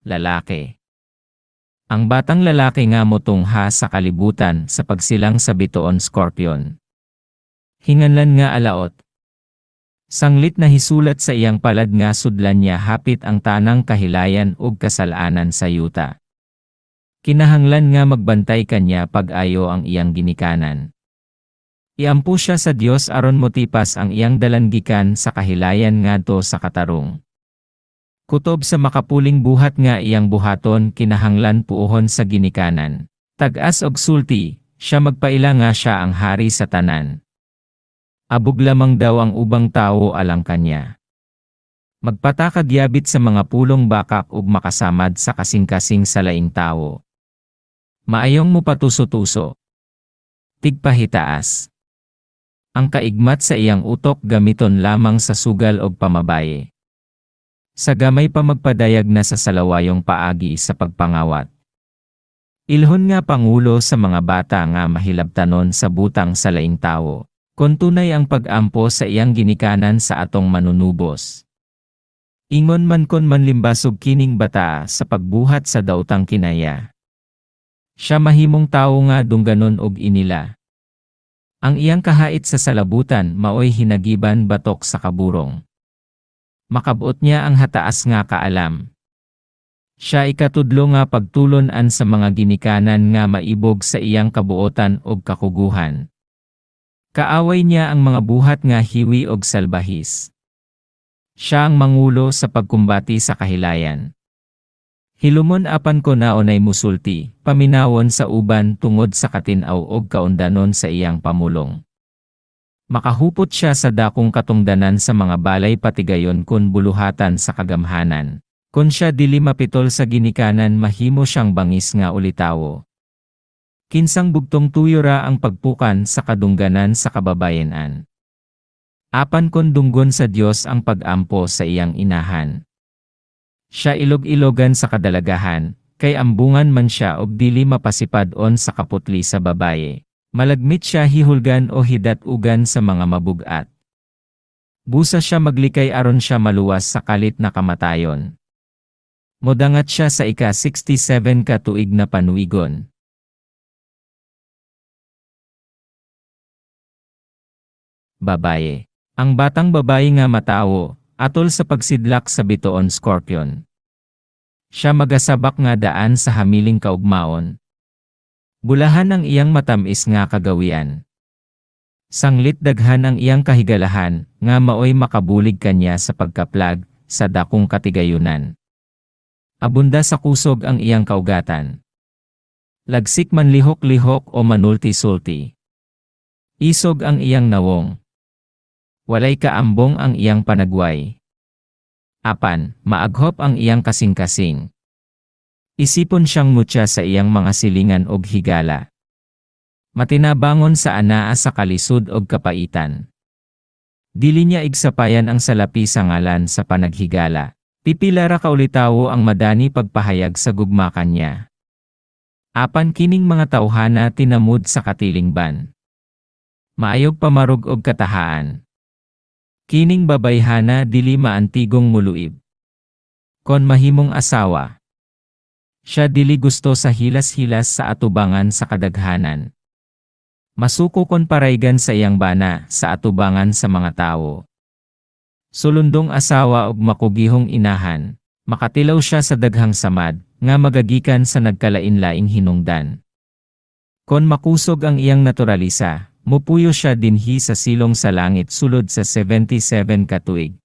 lalaki. Ang batang lalaki nga motungha sa kalibutan sa pagsilang sa bituon Scorpion. Hinganlan nga alaot. Sanglit na hisulat sa iyang palad nga sudlan niya hapit ang tanang kahilayan ug kasalanan sa yuta. Kinahanglan nga magbantay kanya pag-ayo ang iyang ginikanan. Iampo siya sa Dios aron motipas ang iyang dalangikan sa kahilayan ngadto sa katarong. Kutob sa makapuling buhat nga iyang buhaton kinahanglan puuhon sa ginikanan. Tag-as og sulti, siya magpaila nga siya ang hari sa tanan. Abog lamang daw ang ubang tao alang kanya. Magpatakagyabit sa mga pulong bakak ug makasamad sa kasing-kasing sa laing tao. Maayong mo patuso-tuso. Tigpahitaas. Ang kaigmat sa iyang utok gamiton lamang sa sugal og pamabaye. Sa gamay pa magpadayag na sa salawayong paagi sa pagpangawat. Ilhon nga pangulo sa mga bata nga mahilabtanon sa butang sa laing tao, kung tunay ang pag-ampo sa iyang ginikanan sa atong manunubos. Ingon man kon manlimbasog kining bata sa pagbuhat sa daotang kinaya. Siya mahimong tao nga dungganon og inila. Ang iyang kahait sa salabutan maoy hinagiban batok sa kaburong. Makabuot niya ang hataas nga kaalam. Siya ikatudlo nga pagtulonan sa mga ginikanan nga maibog sa iyang kabuotan og kakuguhan. Kaaway niya ang mga buhat nga hiwi og salbahis. Siya ang mangulo sa pagkumbati sa kahilayan. Hilumon apan ko naonay musulti, paminawon sa uban tungod sa katinaw og kaundanon sa iyang pamulong. Makahupot siya sa dakong katungdanan sa mga balay patigayon kun buluhatan sa kagamhanan. Kun siya dili mapitol sa ginikanan mahimo siyang bangis nga ulitawo. Kinsang bugtong tuyo ra ang pagpukan sa kadungganan sa kababayenan. Apan kun dunggon sa Dios ang pag-ampo sa iyang inahan. Siya ilog-ilogan sa kadalagahan, kay ambungan man siya og dili mapasipad-on sa kaputli sa babaye. Malagmit siya hihulgan o hidat-ugan sa mga mabugat. Busa siya maglikay aron siya maluwas sa kalit na kamatayon. Modangat siya sa ika-67 ka tuig na panuigon. Babaye. Ang batang babaye nga matawo, atol sa pagsidlak sa bituon Scorpion. Siya magasabak nga daan sa hamiling kaugmaon. Bulahan ang iyang matamis nga kagawian. Sanglit daghan ang iyang kahigalahan, nga maoy makabulig kanya sa pagkaplag, sa dakong katigayunan. Abunda sa kusog ang iyang kaugatan. Lagsik man lihok-lihok o manulti-sulti. Isog ang iyang nawong. Walay kaambong ang iyang panagway. Apan, maaghop ang iyang kasing-kasing. Isipon siyang mutya sa iyang mga silingan og higala. Matinabangon sa anaa sa kalisod og kapaitan. Dili niya igsapayan ang salapi sa ngalan sa panaghigala. Pipila ra kaulitawo ang madani pagpahayag sa gugmakan niya. Apan kining mga tawhana tinamud sa katilingban. Maayog pamarog og katahaan. Kining babayhana dili maantigong muluib. Kon mahimong asawa. Siya dili gusto sa hilas-hilas sa atubangan sa kadaghanan. Masuko kon paraygan sa iyang bana sa atubangan sa mga tao. Sulundong asawa og makugihong inahan, makatilaw siya sa daghang samad, nga magagikan sa nagkalain-laing hinungdan. Kon makusog ang iyang naturalisa, mupuyo siya dinhi sa silong sa langit sulod sa 77 ka tuig.